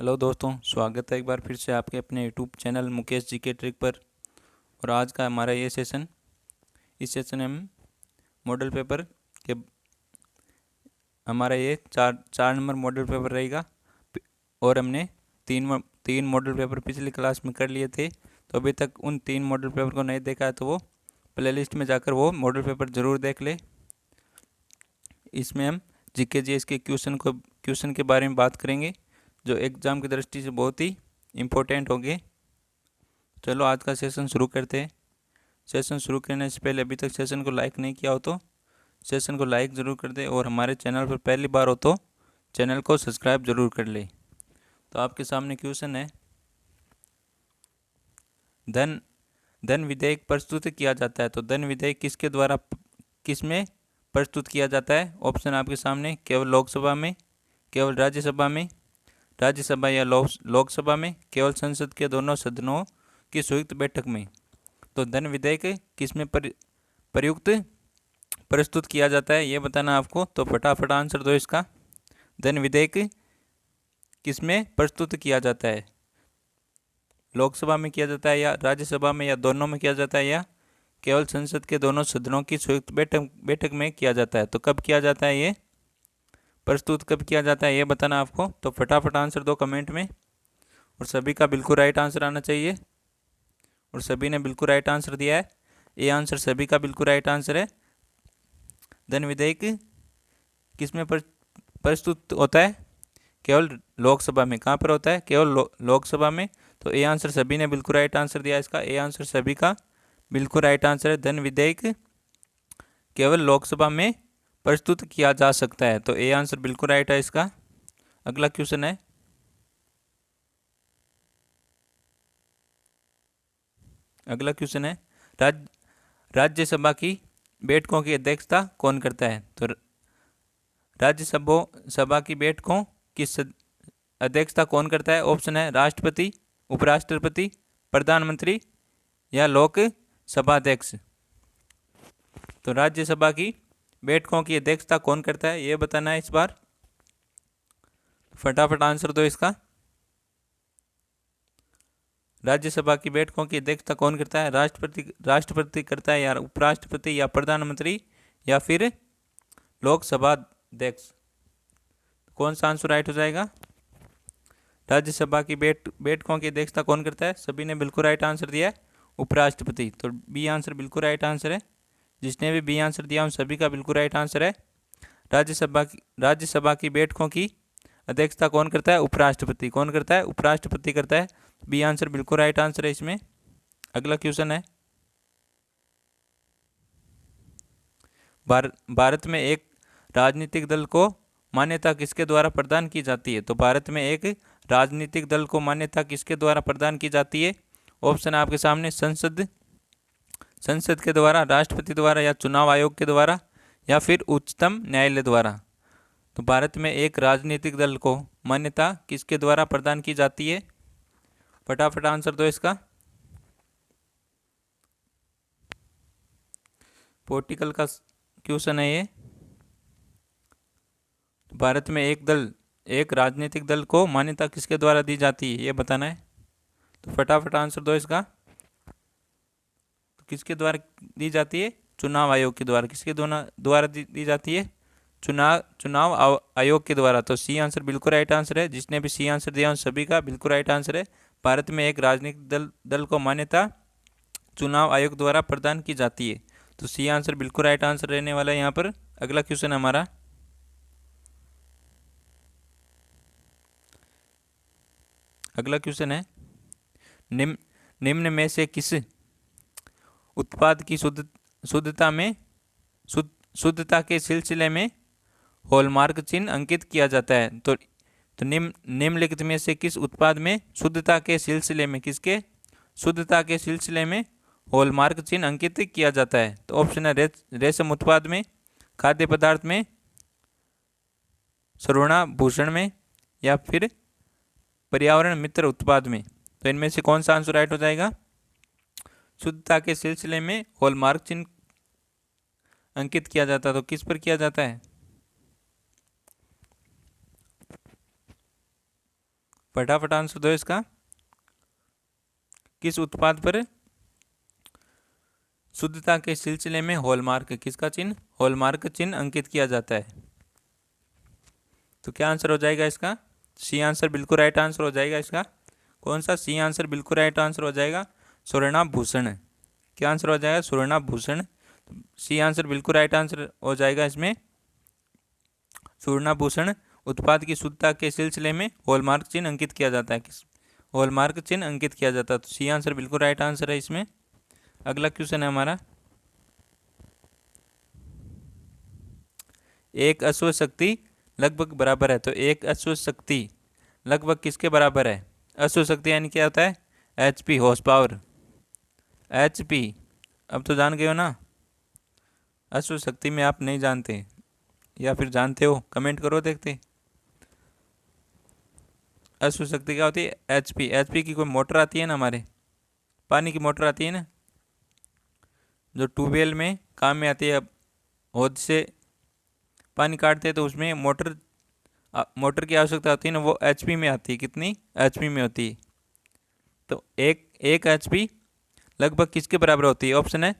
Hello दोस्तों, स्वागत है एक बार फिर से आपके अपने यूट्यूब चैनल मुकेश जी के ट्रिक पर। और आज का हमारा ये सेशन, इस सेशन में हम मॉडल पेपर के हमारा ये चार नंबर मॉडल पेपर रहेगा। और हमने तीन मॉडल पेपर पिछली क्लास में कर लिए थे। तो अभी तक उन तीन मॉडल पेपर को नहीं देखा है तो वो प्लेलिस्ट में जाकर वो मॉडल पेपर ज़रूर देख ले। इसमें हम जीके जीएस के क्वेश्चन के बारे में बात करेंगे जो एग्ज़ाम की दृष्टि से बहुत ही इम्पोर्टेंट होंगे। चलो आज का सेशन शुरू करते हैं। सेशन शुरू करने से पहले अभी तक सेशन को लाइक नहीं किया हो तो सेशन को लाइक ज़रूर कर दे, और हमारे चैनल पर पहली बार हो तो चैनल को सब्सक्राइब ज़रूर कर ले। तो आपके सामने क्वेश्चन है, धन विधेयक प्रस्तुत किया जाता है तो धन विधेयक किसके द्वारा किस में प्रस्तुत किया जाता है? ऑप्शन आपके सामने, केवल लोकसभा में, केवल राज्यसभा या लोकसभा में, केवल संसद के दोनों सदनों की संयुक्त बैठक में। तो धन विधेयक किस में प्रयुक्त प्रस्तुत किया जाता है ये बताना आपको। तो फटाफट आंसर दो इसका। धन विधेयक किस में प्रस्तुत किया जाता है? लोकसभा में किया जाता है, या राज्यसभा में, या दोनों में किया जाता है, या केवल संसद के दोनों सदनों की संयुक्त बैठक में किया जाता है? तो कब किया जाता है ये प्रस्तुत, कब किया जाता है ये बताना आपको। तो फटाफट आंसर दो कमेंट में, और सभी का बिल्कुल राइट आंसर आना चाहिए। और सभी ने बिल्कुल राइट आंसर दिया है। ये आंसर सभी का बिल्कुल राइट आंसर है। धन विधेयक किस में प्रस्तुत होता है? केवल लोकसभा में। कहाँ पर होता है? केवल लोकसभा में। तो ये आंसर सभी ने बिल्कुल राइट आंसर दिया इसका। ये आंसर सभी का बिल्कुल राइट आंसर है। धन विधेयक केवल लोकसभा में प्रस्तुत किया जा सकता है। तो ये आंसर बिल्कुल राइट है इसका। अगला क्वेश्चन है, राज्यसभा की बैठकों की अध्यक्षता कौन करता है? तो राज्यसभा की बैठकों की अध्यक्षता कौन करता है? ऑप्शन है राष्ट्रपति, उपराष्ट्रपति, प्रधानमंत्री या लोकसभा अध्यक्ष। तो राज्यसभा की बैठकों की अध्यक्षता कौन करता है ये बताना है इस बार। फटाफट आंसर दो इसका। राज्यसभा की बैठकों की अध्यक्षता कौन करता है? राष्ट्रपति करता है, या उपराष्ट्रपति, या प्रधानमंत्री, या फिर लोकसभा अध्यक्ष? कौन सा आंसर राइट हो जाएगा? राज्यसभा की बैठकों की अध्यक्षता कौन करता है? सभी ने बिल्कुल राइट आंसर दिया है, उपराष्ट्रपति। तो बी आंसर बिल्कुल राइट आंसर है। जिसने भी बी आंसर दिया उन सभी का बिल्कुल राइट आंसर है। राज्यसभा की बैठकों की अध्यक्षता कौन करता है? उपराष्ट्रपति। कौन करता है? उपराष्ट्रपति करता है। बी आंसर बिल्कुल राइट आंसर है इसमें। अगला क्वेश्चन है, भारत में एक राजनीतिक दल को मान्यता किसके द्वारा प्रदान की जाती है? तो भारत में एक राजनीतिक दल को मान्यता किसके द्वारा प्रदान की जाती है? ऑप्शन आपके सामने, संसद के द्वारा, राष्ट्रपति द्वारा, या चुनाव आयोग के द्वारा, या फिर उच्चतम न्यायालय द्वारा। तो भारत में एक राजनीतिक दल को मान्यता किसके द्वारा प्रदान की जाती है? फटाफट आंसर दो इसका। पॉलिटिकल का क्वेश्चन है ये। भारत में एक राजनीतिक दल को मान्यता किसके द्वारा दी जाती है ये बताना है। तो फटाफट आंसर दो इसका। तो किसके द्वारा दी जाती है? चुनाव आयोग के द्वारा। किसके द्वारा दी जाती है? चुनाव आयोग के द्वारा। तो सी आंसर बिल्कुल राइट आंसर है। जिसने भी सी आंसर दिया उन सभी का बिल्कुल राइट आंसर है। भारत में एक राजनीतिक दल को मान्यता चुनाव आयोग द्वारा प्रदान की जाती है। तो सी आंसर बिल्कुल राइट आंसर रहने वाला है यहाँ पर। अगला क्वेश्चन हमारा, अगला क्वेश्चन है, निम्न में से किस उत्पाद की शुद्धता के सिलसिले में हॉलमार्क चिन्ह अंकित किया जाता है? तो निम्नलिखित में से किस उत्पाद में शुद्धता के सिलसिले में हॉलमार्क चिन्ह अंकित किया जाता है? तो ऑप्शन है रेशम उत्पाद में, खाद्य पदार्थ में, स्वर्ण में, या फिर पर्यावरण मित्र उत्पाद में। तो इनमें से कौन सा आंसर राइट हो जाएगा? शुद्धता के सिलसिले में हॉलमार्क चिन्ह अंकित किया जाता है तो किस पर किया जाता है? फटाफट आंसर दो इसका। किस उत्पाद पर शुद्धता के सिलसिले में हॉलमार्क, किसका चिन्ह, हॉलमार्क चिन्ह अंकित किया जाता है? तो क्या आंसर हो जाएगा इसका? सी आंसर बिल्कुल राइट आंसर हो जाएगा इसका। कौन सा? सी आंसर बिल्कुल राइट आंसर हो जाएगा, स्वर्णाभूषण। क्या आंसर हो जाएगा? स्वर्णाभूषण। सी आंसर बिल्कुल राइट आंसर हो जाएगा इसमें, स्वर्णाभूषण उत्पाद की शुद्धता के सिलसिले में हॉलमार्क चिन्ह अंकित किया जाता है। किस? हॉलमार्क चिन्ह अंकित किया जाता है। तो सी आंसर बिल्कुल राइट आंसर है इसमें। अगला क्वेश्चन है हमारा, एक अश्व शक्ति लगभग बराबर है। तो एक अश्व शक्ति लगभग किसके बराबर है? अश्व शक्ति यानी क्या होता है? HP, horse power. HP, अब तो जान गए हो ना। अश्व शक्ति में आप नहीं जानते या फिर जानते हो, कमेंट करो देखते। अश्व शक्ति क्या होती है? HP। HP की कोई मोटर आती है ना, हमारे पानी की मोटर आती है ना, जो ट्यूबवेल में काम में आती है। अब हौद से पानी काटते हैं तो उसमें मोटर की आवश्यकता होती है ना, वो HP में आती है। कितनी? HP में होती है। तो एक HP लगभग किसके बराबर होती है? ऑप्शन है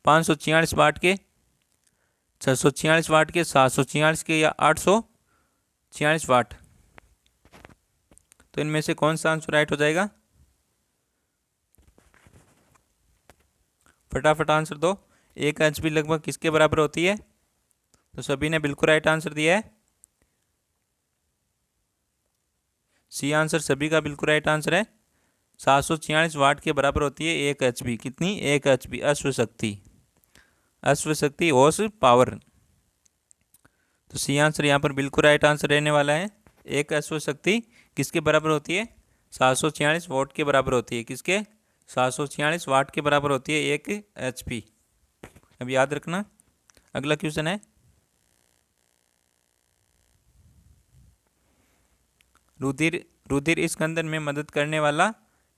546 वाट के, 646 वाट के, 746 के, या 846 वाट। तो इनमें से कौन सा आंसर राइट हो जाएगा? फटाफट आंसर दो। एक HP लगभग किसके बराबर होती है? तो सभी ने बिल्कुल राइट आंसर दिया है। सी आंसर सभी का बिल्कुल राइट आंसर है, 746 वाट के बराबर होती है एक HP। कितनी? एक HP, अश्व शक्ति। अश्व शक्ति, हॉर्स पावर। तो सी आंसर यहाँ पर बिल्कुल राइट आंसर रहने वाला है। एक अश्व शक्ति किसके बराबर होती है? 746 वाट के बराबर होती है। किसके? 746 वाट के बराबर होती है एक HP। अब याद रखना। अगला क्वेश्चन है, रुधिर स्कंदन में मदद करने वाला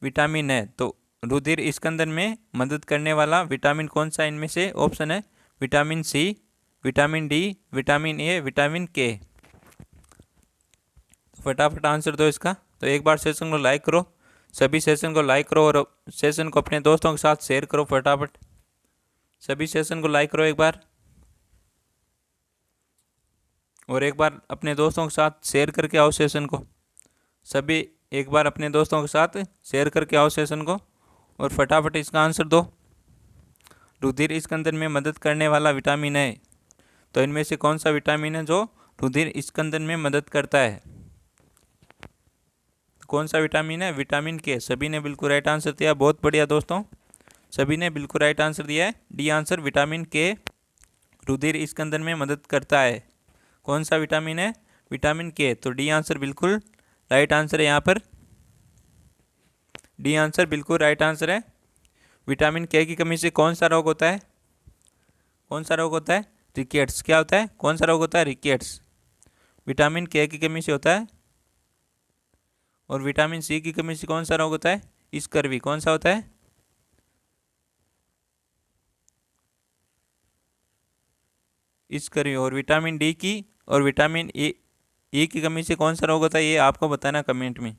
विटामिन है। तो रुधिर स्कंदन में मदद करने वाला विटामिन कौन सा इनमें से? ऑप्शन है vitamin C, vitamin D, vitamin A, vitamin K। फटाफट आंसर दो इसका। तो एक बार सेशन को लाइक करो, सभी सेशन को लाइक करो, और सेशन को अपने दोस्तों के साथ शेयर करो। फटाफट सभी सेशन को लाइक करो एक बार, और एक बार अपने दोस्तों के साथ शेयर करके आओ सेशन को। सभी एक बार अपने दोस्तों के साथ शेयर करके आओ सेशन को, और फटाफट इसका आंसर दो। रुधिर स्कंदन में मदद करने वाला विटामिन है। तो इनमें से कौन सा विटामिन है जो रुधिर स्कंदन में मदद करता है? कौन सा विटामिन है? Vitamin K। सभी ने बिल्कुल राइट आंसर दिया, बहुत बढ़िया दोस्तों, सभी ने बिल्कुल राइट आंसर दिया है। डी आंसर, विटामिन K रुधिर स्कंदन में मदद करता है। कौन सा विटामिन है? Vitamin K। तो डी आंसर बिल्कुल राइट आंसर है यहाँ पर। डी आंसर बिल्कुल राइट आंसर है। विटामिन K की कमी से कौन सा रोग होता है? कौन सा रोग होता है? रिकेट्स। क्या होता है? कौन सा रोग होता है? रिकेट्स। विटामिन K की कमी से होता है। और विटामिन C की कमी से कौन सा रोग होता है? स्कर्वी। कौन सा होता है? स्कर्वी। और विटामिन D की और विटामिन E की कमी से कौन सा रोग होता है? ये आपको बताना कमेंट में।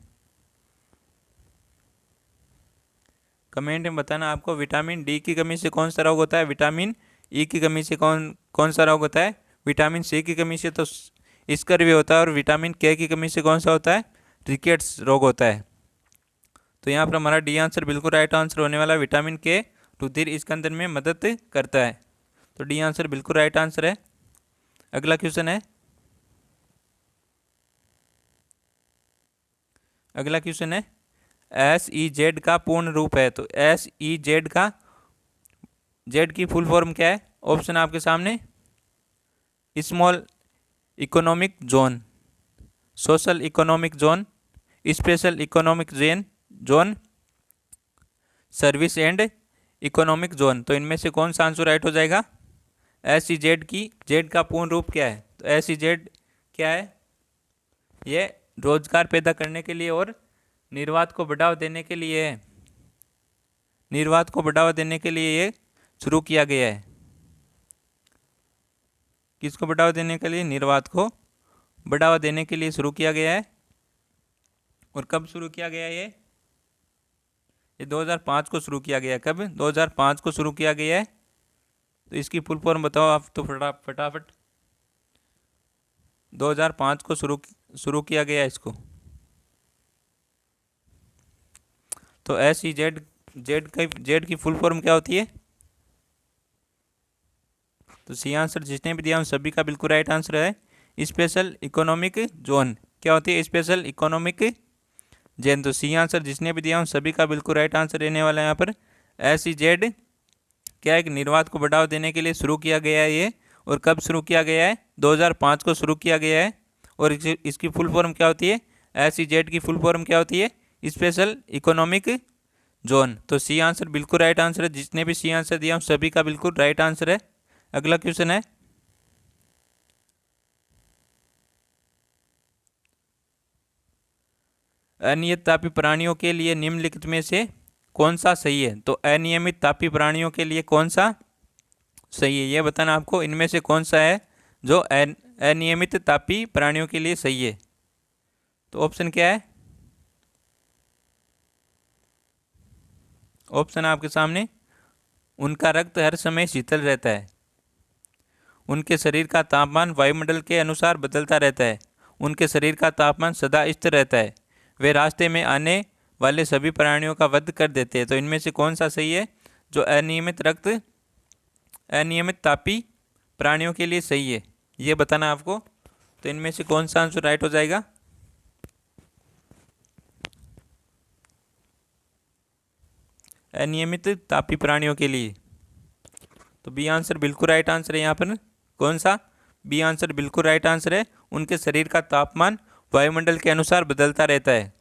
कमेंट में बताना आपको विटामिन D की कमी से कौन सा रोग होता है, विटामिन E की कमी से कौन सा रोग होता है, विटामिन C की कमी से तो स्कर्वी होता है, और विटामिन K की कमी से कौन सा होता है? रिकेट्स रोग होता है। तो यहाँ पर हमारा डी आंसर बिल्कुल राइट आंसर होने वाला है। विटामिन K रुधिर स्कंदन में मदद करता है। तो डी आंसर बिल्कुल राइट आंसर है। अगला क्वेश्चन है, अगला क्वेश्चन है SEZ का पूर्ण रूप है। तो SEZ का जेड की फुल फॉर्म क्या है? ऑप्शन आपके सामने, small economic zone, social economic zone, special economic zone, service and economic zone. तो इनमें से कौन सा आंसर राइट हो जाएगा? SEZ की जेड का पूर्ण रूप क्या है? तो SEZ क्या है? ये रोजगार पैदा करने के लिए और निर्वात को बढ़ावा देने के लिए है। निर्वात को बढ़ावा देने के लिए ये शुरू किया गया है। किसको बढ़ावा देने के लिए? निर्वात को बढ़ावा देने के लिए शुरू किया गया है। और कब शुरू किया गया ये 2005 को शुरू किया गया। कब? 2005 को शुरू किया गया है। तो इसकी फुल फॉर्म बताओ आप तो फटाफट। 2005 को शुरू किया गया इसको। तो SEZ जेड की फुल फॉर्म क्या होती है? तो सी आंसर जिसने भी दिया उन सभी का बिल्कुल राइट आंसर है स्पेशल इकोनॉमिक जोन। क्या होती है? Special economic zone. तो सी आंसर जिसने भी दिया उन सभी का बिल्कुल राइट आंसर रहने वाला है यहाँ पर। SEZ क्या एक निर्यात को बढ़ावा देने के लिए शुरू किया गया है ये। और कब शुरू किया गया है? 2005 को शुरू किया गया है। और इसकी फुल फॉर्म क्या होती है? SEZ की फुल फॉर्म क्या होती है? Special economic zone. तो सी आंसर बिल्कुल राइट आंसर है। जिसने भी सी आंसर दिया उन सभी का बिल्कुल राइट आंसर है। अगला क्वेश्चन है, अनियमित तापी प्राणियों के लिए निम्नलिखित में से कौन सा सही है? तो अनियमित तापी प्राणियों के लिए कौन सा सही है ये बताना आपको। इनमें से कौन सा है जो अनियमित तापी प्राणियों के लिए सही है? तो ऑप्शन क्या है? ऑप्शन आपके सामने। उनका रक्त हर समय शीतल रहता है, उनके शरीर का तापमान वायुमंडल के अनुसार बदलता रहता है, उनके शरीर का तापमान सदा स्थिर रहता है, वे रास्ते में आने वाले सभी प्राणियों का वध कर देते हैं। तो इनमें से कौन सा सही है जो अनियमित तापी प्राणियों के लिए सही है ये बताना आपको। तो इनमें से कौन सा आंसर राइट हो जाएगा? अनियमित तापी प्राणियों के लिए तो बी आंसर बिल्कुल राइट आंसर है यहाँ पर। कौन सा? बी आंसर बिल्कुल राइट आंसर है। उनके शरीर का तापमान वायुमंडल के अनुसार बदलता रहता है,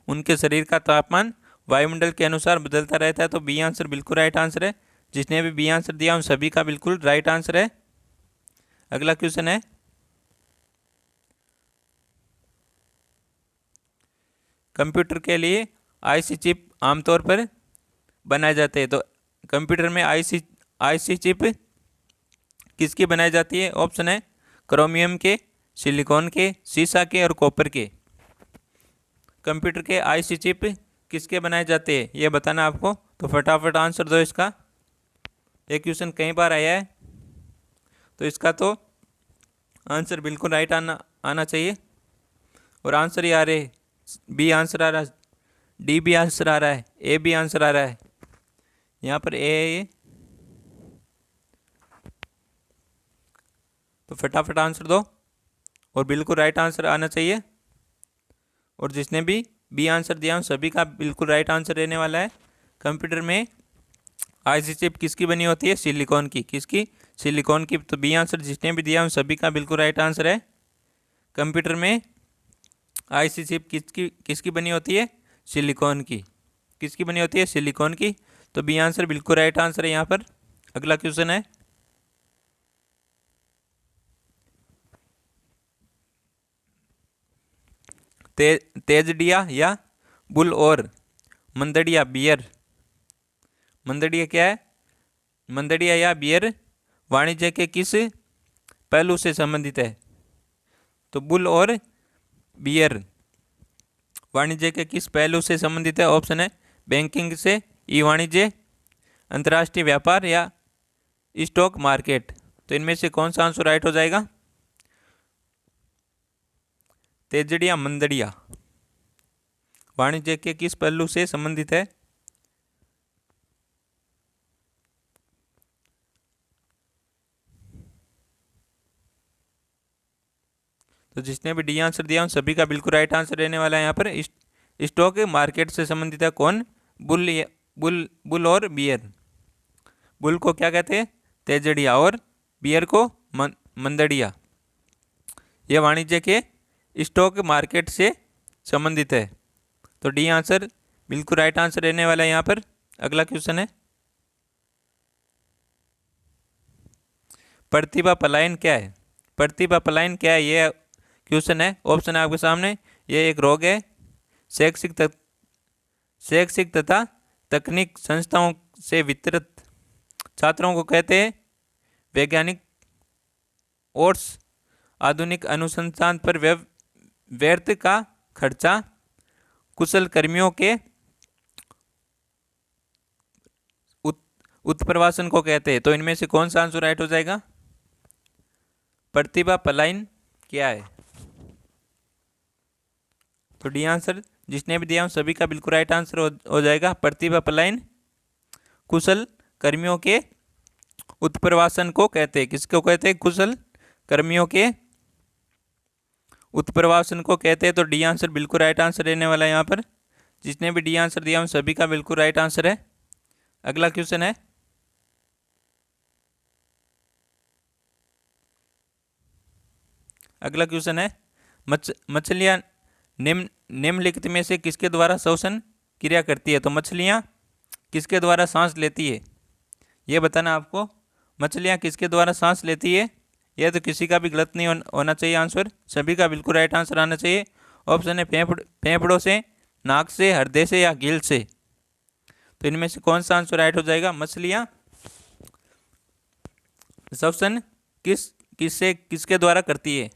उनके शरीर का तापमान वायुमंडल के अनुसार बदलता रहता है। तो बी आंसर बिल्कुल राइट आंसर है। जिसने भी बी आंसर दिया उन सभी का बिल्कुल राइट आंसर है। अगला क्वेश्चन है, कंप्यूटर के लिए आईसी चिप आमतौर पर बनाए जाते हैं। तो कंप्यूटर में आईसी चिप किसकी बनाई जाती है? ऑप्शन है क्रोमियम के, सिलिकॉन के, सीसा के और कॉपर के। कंप्यूटर के आईसी चिप किसके बनाए जाते हैं ये बताना आपको। तो फटाफट आंसर दो इसका। ये क्वेश्चन कई बार आया है तो इसका तो आंसर बिल्कुल राइट आना चाहिए। और आंसर ही आ रहे, बी आंसर आ रहा है, डी भी आंसर आ रहा है, ए भी आंसर आ रहा है। यहाँ पर ए है ये। तो फटाफट आंसर दो और बिल्कुल राइट आंसर आना चाहिए। और जिसने भी बी आंसर दिया उन सभी का बिल्कुल राइट आंसर रहने वाला है। कंप्यूटर में आईसी चिप किसकी बनी होती है? सिलिकॉन की। किसकी? सिलिकॉन की। तो बी आंसर जिसने भी दिया उन सभी का बिल्कुल राइट आंसर है। कंप्यूटर में आईसी चिप किसकी बनी होती है? सिलिकॉन की। किसकी बनी होती है? सिलिकॉन की। तो बी आंसर बिल्कुल राइट आंसर है यहाँ पर। अगला क्वेश्चन है, तेजड़िया या बुल और मंदड़िया बियर। मंदड़िया क्या है? मंदड़िया या बियर वाणिज्य के किस पहलू से संबंधित है? तो बुल और बियर वाणिज्य के किस पहलू से संबंधित है? ऑप्शन है बैंकिंग से, ई वाणिज्य, अंतर्राष्ट्रीय व्यापार या स्टॉक मार्केट। तो इनमें से कौन सा आंसर राइट हो जाएगा? तेजड़िया मंदड़िया वाणिज्य के किस पहलू से संबंधित है? तो जिसने भी डी आंसर दिया उन सभी का बिल्कुल राइट आंसर रहने वाला है यहाँ पर। स्टॉक मार्केट से संबंधित है कौन? बुल और बियर। बुल को क्या कहते हैं? तेजड़िया। और बियर को मंदड़िया। यह वाणिज्य के स्टॉक मार्केट से संबंधित है। तो डी आंसर बिल्कुल राइट आंसर रहने वाला है यहाँ पर। अगला क्वेश्चन है, प्रतिभा पलायन क्या है? प्रतिभा पलायन क्या है ये क्वेश्चन है। ऑप्शन है आपके सामने। ये एक रोग है। शैक्षिक तथा तकनीक संस्थाओं से वितरित छात्रों को कहते हैं वैज्ञानिक ओट्स आधुनिक अनुसंधान पर व्यर्थ का खर्चा कुशल कर्मियों के उत्प्रवासन को कहते हैं। तो इनमें से कौन सा आंसर राइट हो जाएगा? प्रतिभा पलायन क्या है? तो डी आंसर जिसने भी दिया सभी का बिल्कुल राइट आंसर हो जाएगा। प्रतिभा पलायन कुशल कर्मियों के उत्प्रवासन को कहते हैं। किसको कहते हैं? कुशल कर्मियों के उत्प्रवासन को कहते हैं। तो डी आंसर बिल्कुल राइट आंसर रहने वाला है यहाँ पर। जिसने भी डी आंसर दिया सभी का बिल्कुल राइट आंसर है। अगला क्वेश्चन है, अगला क्वेश्चन है मछलियां निम्नलिखित में से किसके द्वारा श्वसन क्रिया करती है? तो मछलियां किसके द्वारा सांस लेती है, ये बताना आपको। मछलियां किसके द्वारा सांस लेती है? यह तो किसी का भी गलत नहीं होना चाहिए आंसर, सभी का बिल्कुल राइट आंसर आना चाहिए। ऑप्शन है फेफड़ों से, नाक से, हृदय से या गिल से। तो इनमें से कौन सा आंसर राइट हो जाएगा? मछलियां श्वसन किसके द्वारा करती है?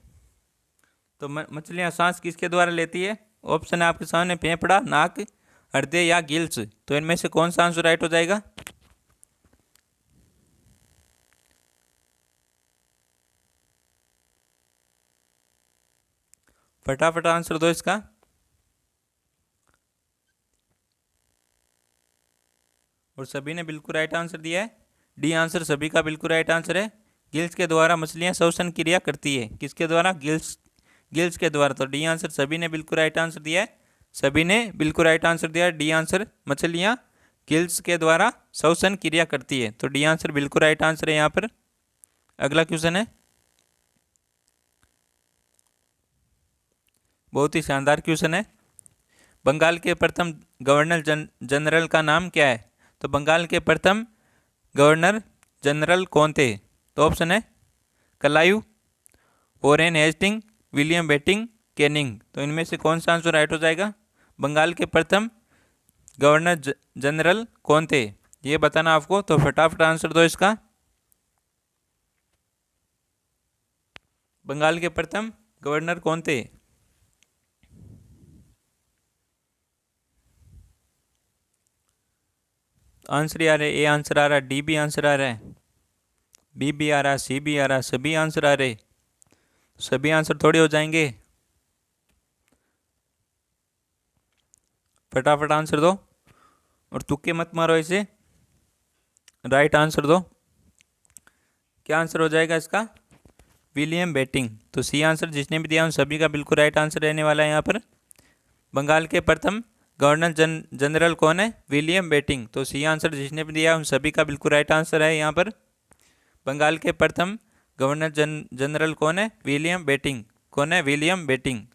तो मछलियां सांस किसके द्वारा लेती है? ऑप्शन है आपके सामने फेफड़ा, नाक, हृदय या गिल्स। तो इनमें से कौन सा आंसर राइट हो जाएगा? फटाफट आंसर दो इसका। और सभी ने बिल्कुल राइट आंसर दिया है। डी आंसर सभी का बिल्कुल राइट आंसर है। गिल्स के द्वारा मछलियां श्वसन क्रिया करती है। किसके द्वारा? गिल्स के द्वारा। तो डी आंसर सभी ने बिल्कुल राइट आंसर दिया है। सभी ने बिल्कुल राइट आंसर दिया है। डी आंसर मछलियां गिल्स के द्वारा श्वसन क्रिया करती है। तो डी आंसर बिल्कुल राइट आंसर है यहाँ पर। अगला क्वेश्चन है, बहुत ही शानदार क्वेश्चन है। बंगाल के प्रथम गवर्नर जनरल का नाम क्या है? तो बंगाल के प्रथम गवर्नर जनरल कौन थे? तो ऑप्शन है Clive, Warren Hastings, William Bentinck, Canning. तो इनमें से कौन सा आंसर राइट हो जाएगा? बंगाल के प्रथम गवर्नर जनरल कौन थे, ये बताना आपको। तो फटाफट आंसर दो इसका। बंगाल के प्रथम गवर्नर कौन थे? आंसर आ रहा है, ए आंसर आ रहा है, डी भी आंसर आ रहा है, बी भी आ रहा है, सी भी आ रहा है, सभी आंसर आ रहे। सभी आंसर थोड़े हो जाएंगे। फटाफट आंसर दो और तुक्के मत मारो इसे, राइट आंसर दो। क्या आंसर हो जाएगा इसका? William Bentinck. तो सी आंसर जिसने भी दिया उन सभी का बिल्कुल राइट आंसर रहने वाला है यहाँ पर। बंगाल के प्रथम गवर्नर जनरल कौन है? William Bentinck. तो सी आंसर जिसने भी दिया उन सभी का बिल्कुल राइट आंसर है यहाँ पर। बंगाल के प्रथम गवर्नर जनरल कौन है? William Bentinck. कौन है? William Bentinck.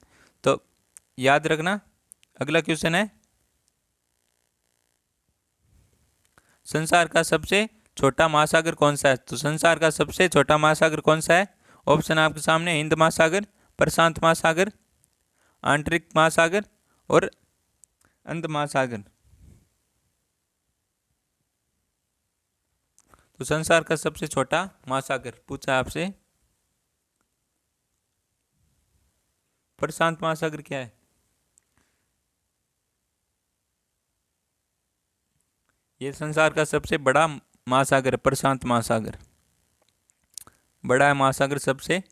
तो याद रखना। अगला क्वेश्चन है, संसार का सबसे छोटा महासागर कौन सा है? तो संसार का सबसे छोटा महासागर कौन सा है? ऑप्शन आपके सामने, हिंद महासागर, प्रशांत महासागर, आंतरिक महासागर और अंध महासागर। तो संसार का सबसे छोटा महासागर पूछा आपसे, प्रशांत महासागर क्या है? ये संसार का सबसे बड़ा महासागर है, प्रशांत महासागर। बड़ा है महासागर सबसे।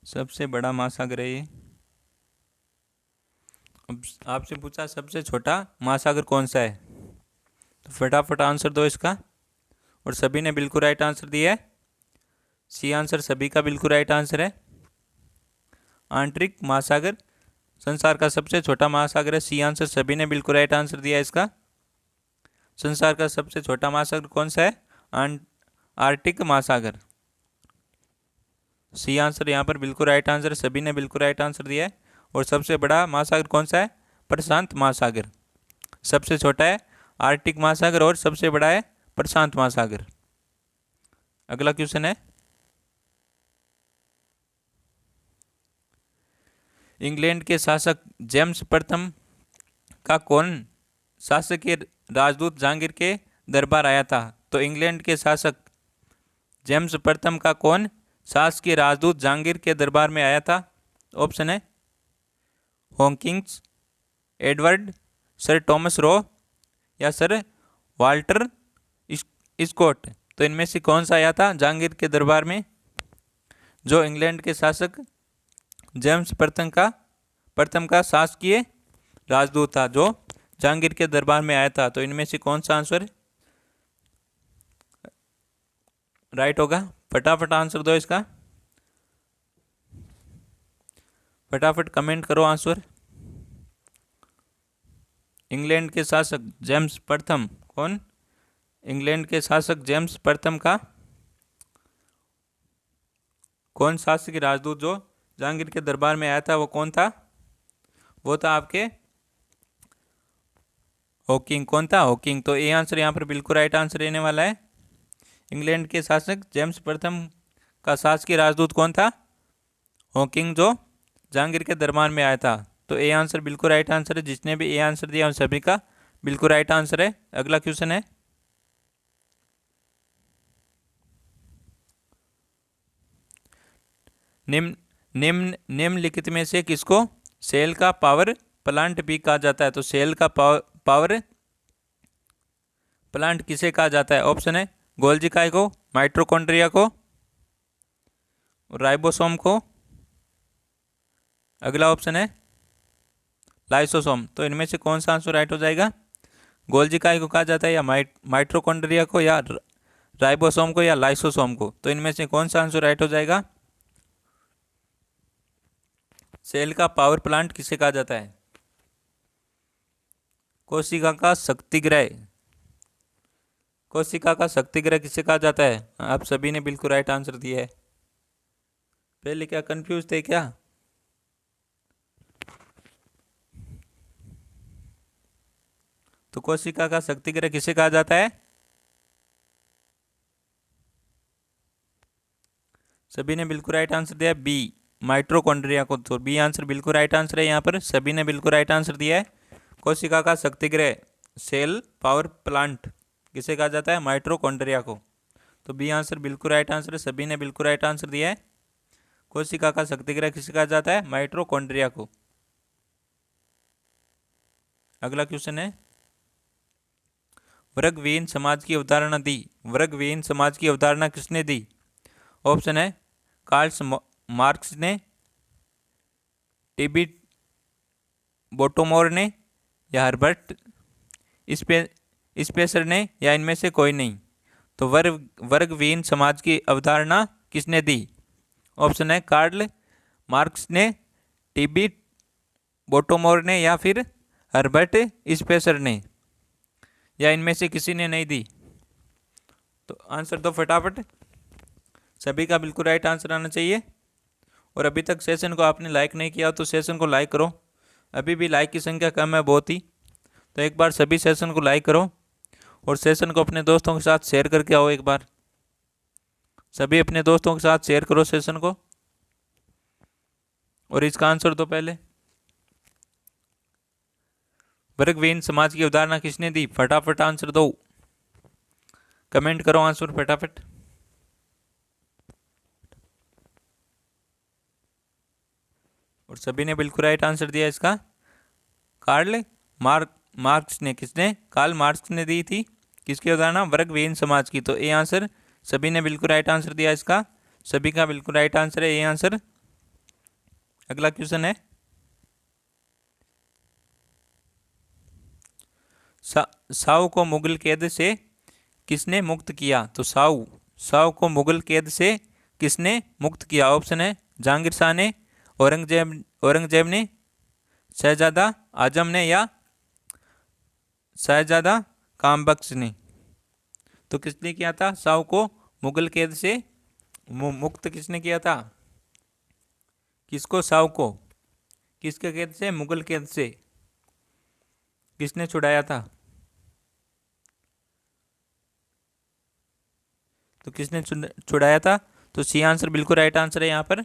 सबसे बड़ा महासागर है ये। अब आपसे पूछा सबसे छोटा महासागर कौन सा है, तो फटाफट आंसर दो इसका। और सभी ने बिल्कुल राइट आंसर दिया है। सी आंसर सभी का बिल्कुल राइट आंसर है। आंतरिक महासागर संसार का सबसे छोटा महासागर है। सी आंसर सभी ने बिल्कुल राइट आंसर दिया है इसका। संसार का सबसे छोटा महासागर कौन सा है? आर्कटिक महासागर। सी आंसर यहाँ पर बिल्कुल राइट आंसर, सभी ने बिल्कुल राइट आंसर दिया है। और सबसे बड़ा महासागर कौन सा है? प्रशांत महासागर। सबसे छोटा है आर्कटिक महासागर और सबसे बड़ा है प्रशांत महासागर। अगला क्वेश्चन है, इंग्लैंड के शासक जेम्स प्रथम का कौन शासक के राजदूत जहांगीर के दरबार आया था? तो इंग्लैंड के शासक जेम्स प्रथम का कौन शासकीय राजदूत जहांगीर के दरबार में आया था? ऑप्शन है Hawkins, Edward, sir Thomas Roe या सर वाल्टर स्कॉट। तो इनमें से कौन सा आया था जहांगीर के दरबार में? जो इंग्लैंड के शासक जेम्स प्रथम का शासकीय राजदूत था, जो जहांगीर के दरबार में आया था। तो इनमें से कौन सा आंसर राइट होगा? फटाफट आंसर दो इसका, फटाफट कमेंट करो आंसर। इंग्लैंड के शासक जेम्स प्रथम, कौन? इंग्लैंड के शासक जेम्स प्रथम का कौन शासकीय राजदूत जो जहांगीर के दरबार में आया था, वो कौन था? वो था आपके हॉकिंग। कौन था? हॉकिंग। तो ये आंसर यहाँ पर बिल्कुल राइट आंसर रहने वाला है। इंग्लैंड के शासक जेम्स प्रथम का शासकीय राजदूत कौन था? हॉकिंग, जो जहांगीर के दरबार में आया था। तो ए आंसर बिल्कुल राइट आंसर है। जिसने भी ए आंसर दिया उन सभी का बिल्कुल राइट आंसर है। अगला क्वेश्चन है, निम्नलिखित में से किसको सेल का पावर प्लांट भी कहा जाता है? तो सेल का पावर प्लांट किसे कहा जाता है? ऑप्शन है गोल्जी काय को, माइटोकॉन्ड्रिया को, राइबोसोम को, अगला ऑप्शन है लाइसोसोम। तो इनमें से कौन सा आंसर राइट हो जाएगा? गोल्जी काय को कहा जाता है, या माइटोकॉन्ड्रिया को, या राइबोसोम को, या लाइसोसोम को? तो इनमें से कौन सा आंसर राइट हो जाएगा? सेल का पावर प्लांट किसे कहा जाता है? कोशिका का शक्तिगृह, कोशिका का शक्तिगृह किसे कहा जाता है? आप सभी ने बिल्कुल राइट आंसर दिया है। पहले क्या कंफ्यूज थे क्या? तो कोशिका का शक्तिगृह किसे कहा जाता है? सभी ने बिल्कुल राइट आंसर दिया बी, माइटोकॉन्ड्रिया को। तो बी आंसर बिल्कुल राइट आंसर है। यहाँ पर सभी ने बिल्कुल राइट आंसर दिया है। कोशिका का शक्तिगृह सेल पावर प्लांट किसे कहा जाता है? माइटोकॉन्ड्रिया को। तो बी आंसर बिल्कुल राइट आंसर है। सभी ने बिल्कुल राइट आंसर दिया है। कोशिका का शक्तिगृह किसे कहा जाता है? माइटोकॉन्ड्रिया को। अगला क्वेश्चन है, वर्गविहीन समाज की अवधारणा दी। वर्गविहीन समाज की अवधारणा किसने दी? ऑप्शन है कार्ल मार्क्स ने, टीबी बोटोमोर ने, या हर्बर्ट स्पेसर ने, या इनमें से कोई नहीं। तो वर्गविहीन समाज की अवधारणा किसने दी? ऑप्शन है कार्ल मार्क्स ने, टीबी बोटोमोर ने, या फिर हर्बर्ट स्पेसर ने, या इनमें से किसी ने नहीं दी। तो आंसर दो फटाफट। सभी का बिल्कुल राइट आंसर आना चाहिए। और अभी तक सेशन को आपने लाइक नहीं किया तो सेशन को लाइक करो। अभी भी लाइक की संख्या कम है बहुत ही, तो एक बार सभी सेशन को लाइक करो और सेशन को अपने दोस्तों के साथ शेयर करके आओ। एक बार सभी अपने दोस्तों के साथ शेयर करो सेशन को। और इसका आंसर दो पहले। वर्गविहीन समाज की अवधारणा किसने दी? फटाफट आंसर दो, कमेंट करो आंसर फटाफट। और सभी ने बिल्कुल राइट आंसर दिया इसका। कार्ल मार्क्स ने, किसने? कार्ल मार्क्स ने दी थी किसकी अवधारणा? वर्गविहीन समाज की। तो ये आंसर सभी ने बिल्कुल राइट आंसर दिया इसका। सभी का बिल्कुल राइट आंसर है ये आंसर। अगला क्वेश्चन है, साउ को मुगल कैद से किसने मुक्त किया? तो साउ को मुगल कैद से किसने मुक्त किया? ऑप्शन है जहांगीर शाह ने, औरंगजेब ने, शहजादा आजम ने, या शहजादा कामबख्श ने। तो किसने किया था साउ को मुगल कैद से मुक्त? किसने किया था? किसको? साउ को किसके कैद से? मुगल कैद से किसने छुड़ाया था? तो किसने छुड़ाया था? तो सी आंसर बिल्कुल राइट आंसर है यहाँ पर,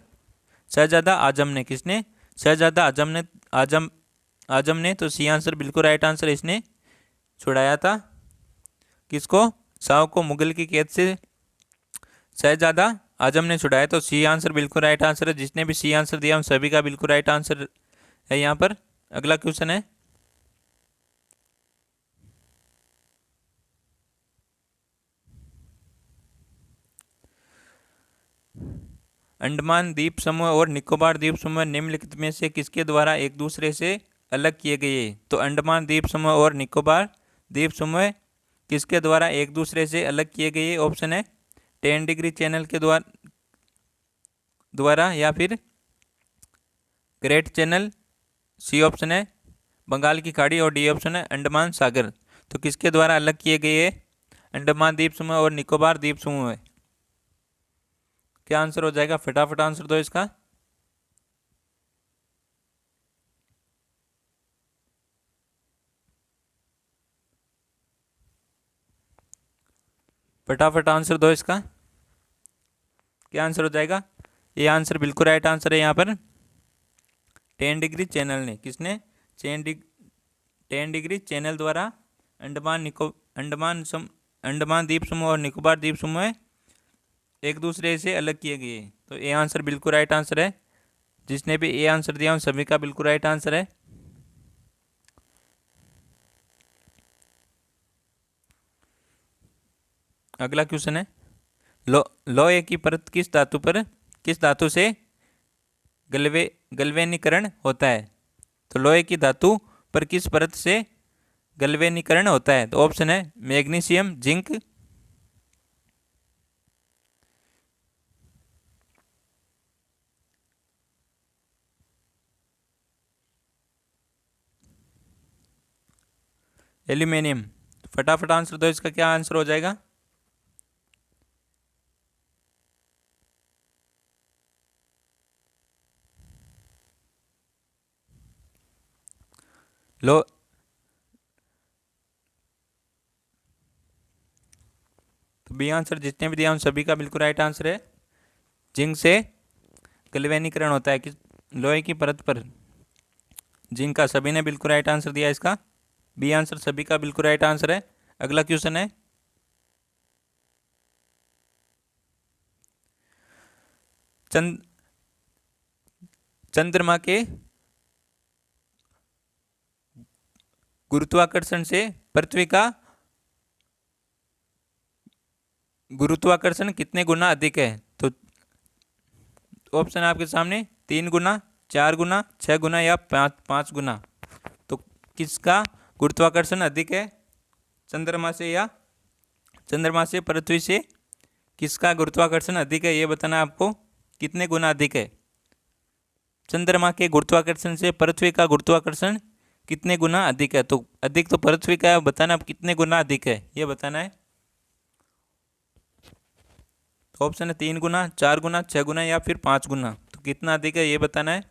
शहजादा आजम ने। किसने? शहजादा आजम ने। तो सी आंसर बिल्कुल राइट आंसर है इसने छुड़ाया था? किसको? शाह को मुगल की कैद से शहजादा आजम ने छुड़ाया। तो सी आंसर बिल्कुल राइट आंसर है। जिसने भी सी आंसर दिया उन सभी का बिल्कुल राइट आंसर है यहाँ पर। अगला क्वेश्चन है, अंडमान द्वीप समूह और निकोबार द्वीप समूह निम्नलिखित में से किसके द्वारा एक दूसरे से अलग किए गए? तो अंडमान द्वीप समूह और निकोबार द्वीप समूह किसके द्वारा एक दूसरे से अलग किए गए? ऑप्शन है 10 डिग्री चैनल के द्वारा या फिर ग्रेट चैनल, सी ऑप्शन है बंगाल की खाड़ी, और डी ऑप्शन है अंडमान सागर। तो किसके द्वारा अलग किए गए? अंडमान द्वीप समूह और निकोबार द्वीप समूह है। क्या आंसर हो जाएगा? फटाफट आंसर दो इसका। फटाफट आंसर दो इसका। क्या आंसर हो जाएगा? ये आंसर बिल्कुल राइट आंसर है यहाँ पर 10 डिग्री चैनल ने। किसने? 10 डिग्री चैनल द्वारा अंडमान द्वीप समूह और निकोबार द्वीप समूह एक दूसरे से अलग किए गए। तो ये आंसर बिल्कुल राइट आंसर है। जिसने भी ये आंसर दिया उन सभी का बिल्कुल राइट आंसर है। अगला क्वेश्चन है, लोहे की परत किस धातु से गलवेनीकरण होता है? तो लोहे की धातु पर किस परत से गलवेनीकरण होता है? तो ऑप्शन है मैग्नीशियम, जिंक, एल्यूमिनियम। फटाफट आंसर दो इसका। क्या आंसर हो जाएगा? लो तो बी आंसर जितने भी दिया उन सभी का बिल्कुल राइट आंसर है। जिंक से गलवेनीकरण होता है किस लोहे की परत पर? जिंक का सभी ने बिल्कुल राइट आंसर दिया इसका। बी आंसर सभी का बिल्कुल राइट आंसर है। अगला क्वेश्चन है, चंद्रमा के गुरुत्वाकर्षण से पृथ्वी का गुरुत्वाकर्षण कितने गुना अधिक है? तो ऑप्शन आपके सामने 3 गुना, 4 गुना, 6 गुना या 5 गुना। तो किसका गुरुत्वाकर्षण अधिक है? चंद्रमा से या चंद्रमा से पृथ्वी से किसका गुरुत्वाकर्षण अधिक है ये बताना है आपको। कितने गुना अधिक है? चंद्रमा के गुरुत्वाकर्षण से पृथ्वी का गुरुत्वाकर्षण कितने गुना अधिक है? तो अधिक तो पृथ्वी का है, बताना अब कितने गुना अधिक है ये बताना है। तो ऑप्शन है 3 गुना, 4 गुना, 6 गुना या फिर 5 गुना। तो कितना अधिक है ये बताना है।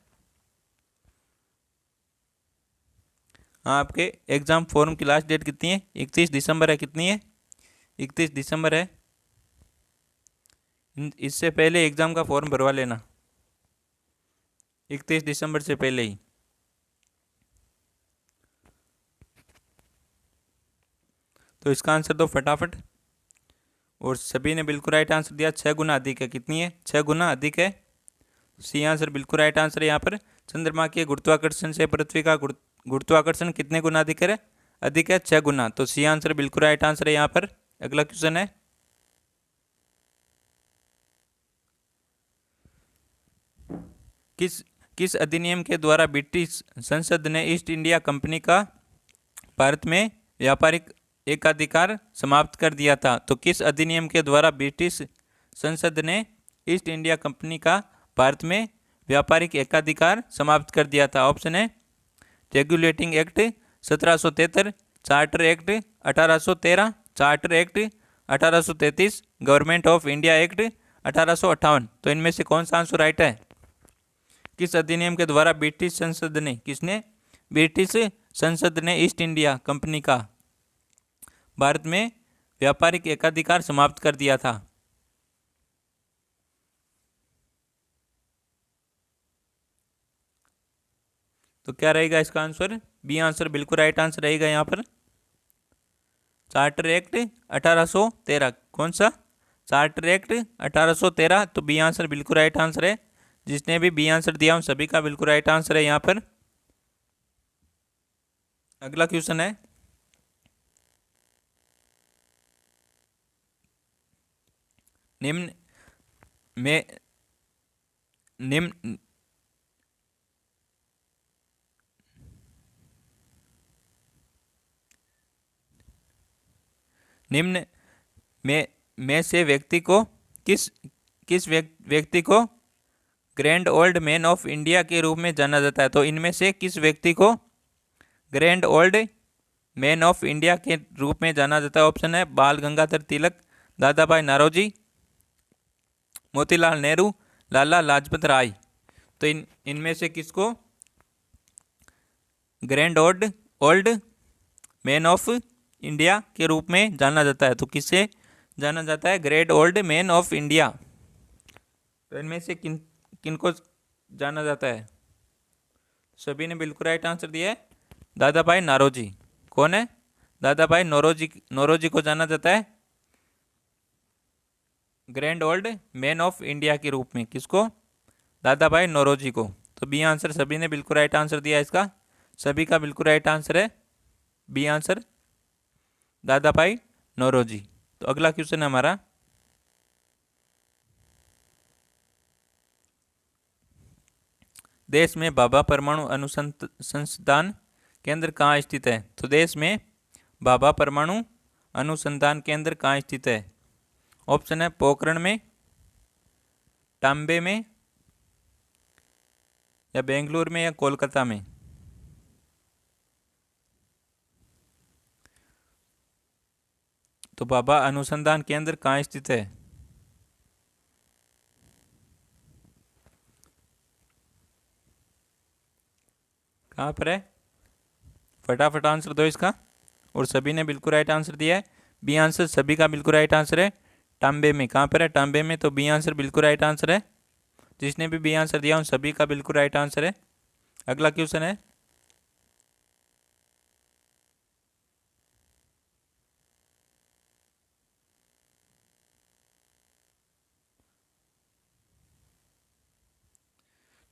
हाँ, आपके एग्जाम फॉर्म की लास्ट डेट कितनी है? 31 दिसंबर है। कितनी है? 31 दिसंबर है। इससे पहले एग्जाम का फॉर्म भरवा लेना 31 दिसंबर से पहले ही। तो इसका आंसर दो फटाफट। और सभी ने बिल्कुल राइट आंसर दिया। 6 गुना अधिक है। कितनी है? 6 गुना अधिक है। सी आंसर बिल्कुल राइट आंसर है यहाँ पर। चंद्रमा के गुरुत्वाकर्षण से पृथ्वी का गुरुत्वाकर्षण कितने गुना अधिक है? अधिक है 6 गुना। तो सी आंसर बिल्कुल राइट आंसर है यहाँ पर। अगला क्वेश्चन है, किस किस अधिनियम के द्वारा ब्रिटिश संसद ने ईस्ट इंडिया कंपनी का भारत में व्यापारिक एकाधिकार समाप्त कर दिया था? तो किस अधिनियम के द्वारा ब्रिटिश संसद ने ईस्ट इंडिया कंपनी का भारत में व्यापारिक एकाधिकार समाप्त कर दिया था? ऑप्शन है regulating act 1773, charter act 1813, charter act 1833, government of India act 1858। तो इनमें से कौन सा आंसर राइट है? किस अधिनियम के द्वारा ब्रिटिश संसद ने ब्रिटिश संसद ने ईस्ट इंडिया कंपनी का भारत में व्यापारिक एकाधिकार समाप्त कर दिया था? तो क्या रहेगा इसका आंसर? बी आंसर बिल्कुल राइट आंसर रहेगा यहाँ पर। चार्टर एक्ट 1813, कौन सा? Charter act 1813। तो बी आंसर बिल्कुल राइट आंसर है। जिसने भी बी आंसर दिया उन सभी का बिल्कुल राइट आंसर है यहाँ पर। अगला क्वेश्चन है, निम्न में निम्न निम्न में से व्यक्ति को किस किस व्यक्ति को grand old man of India के रूप में जाना जाता है? तो इनमें से किस व्यक्ति को grand old man of India के रूप में जाना जाता है? ऑप्शन है बाल गंगाधर तिलक, दादा भाई नौरोजी, मोतीलाल नेहरू, लाला लाजपत राय। तो इनमें से किसको grand old man of India के रूप में जाना जाता है? तो किससे जाना जाता है great old man of India? तो इनमें से किनको जाना जाता है? सभी ने बिल्कुल राइट आंसर दिया है, दादा भाई नौरोजी। कौन है? दादा भाई नौरोजी को जाना जाता है grand old man of India के रूप में। किसको? दादा भाई नौरोजी को। तो बी आंसर सभी ने बिल्कुल राइट आंसर दिया है इसका। सभी का बिल्कुल राइट आंसर है बी आंसर, दादा भाई नौरोजी। तो अगला क्वेश्चन है हमारा, देश में भाभा परमाणु अनुसंधान केंद्र कहाँ स्थित है? तो देश में भाभा परमाणु अनुसंधान केंद्र कहाँ स्थित है? ऑप्शन है पोखरण में, टाम्बे में, या बेंगलुरु में, या कोलकाता में। तो भाभा अनुसंधान केंद्र कहाँ स्थित है? कहाँ पर है? फटाफट आंसर दो इसका। और सभी ने बिल्कुल राइट आंसर दिया है। बी आंसर सभी का बिल्कुल राइट आंसर है, टाम्बे में। कहाँ पर है? टाम्बे में। तो बी आंसर बिल्कुल राइट आंसर है। जिसने भी बी आंसर दिया उन सभी का बिल्कुल राइट आंसर है। अगला क्वेश्चन है,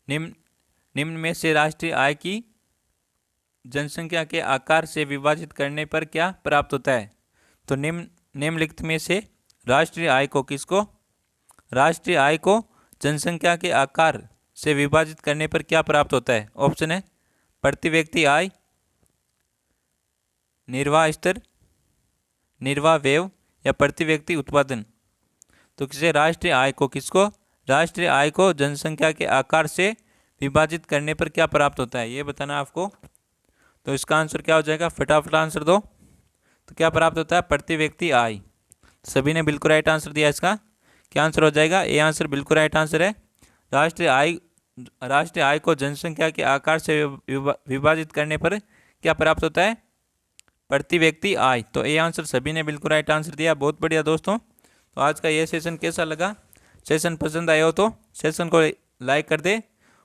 निम्न में से राष्ट्रीय आय की जनसंख्या के आकार से विभाजित करने पर क्या प्राप्त होता है? तो निम्नलिखित में से राष्ट्रीय आय को राष्ट्रीय आय को जनसंख्या के आकार से विभाजित करने पर क्या प्राप्त होता है? ऑप्शन है प्रति व्यक्ति आय, निर्वाह स्तर, निर्वाह व्यय, या प्रति व्यक्ति उत्पादन। तो राष्ट्रीय आय को जनसंख्या के आकार से विभाजित करने पर क्या प्राप्त होता है, ये बताना आपको। तो इसका आंसर क्या हो जाएगा? फटाफट आंसर दो। तो क्या प्राप्त होता है? प्रति व्यक्ति आय। सभी ने बिल्कुल राइट आंसर दिया। इसका क्या आंसर हो जाएगा? ए आंसर बिल्कुल राइट आंसर है। राष्ट्रीय आय को जनसंख्या के आकार से विभाजित करने पर क्या प्राप्त होता है? प्रति व्यक्ति आय। तो ए आंसर सभी ने बिल्कुल राइट आंसर दिया। बहुत बढ़िया दोस्तों। तो आज का ये सेशन कैसा लगा? सेशन पसंद आया हो तो सेशन को लाइक कर दे,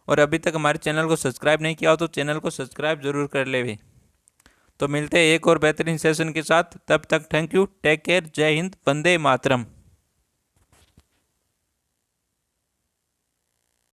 और अभी तक हमारे चैनल को सब्सक्राइब नहीं किया हो तो चैनल को सब्सक्राइब जरूर कर ले वे। तो मिलते हैं एक और बेहतरीन सेशन के साथ। तब तक थैंक यू, टेक केयर, जय हिंद, वंदे मातरम।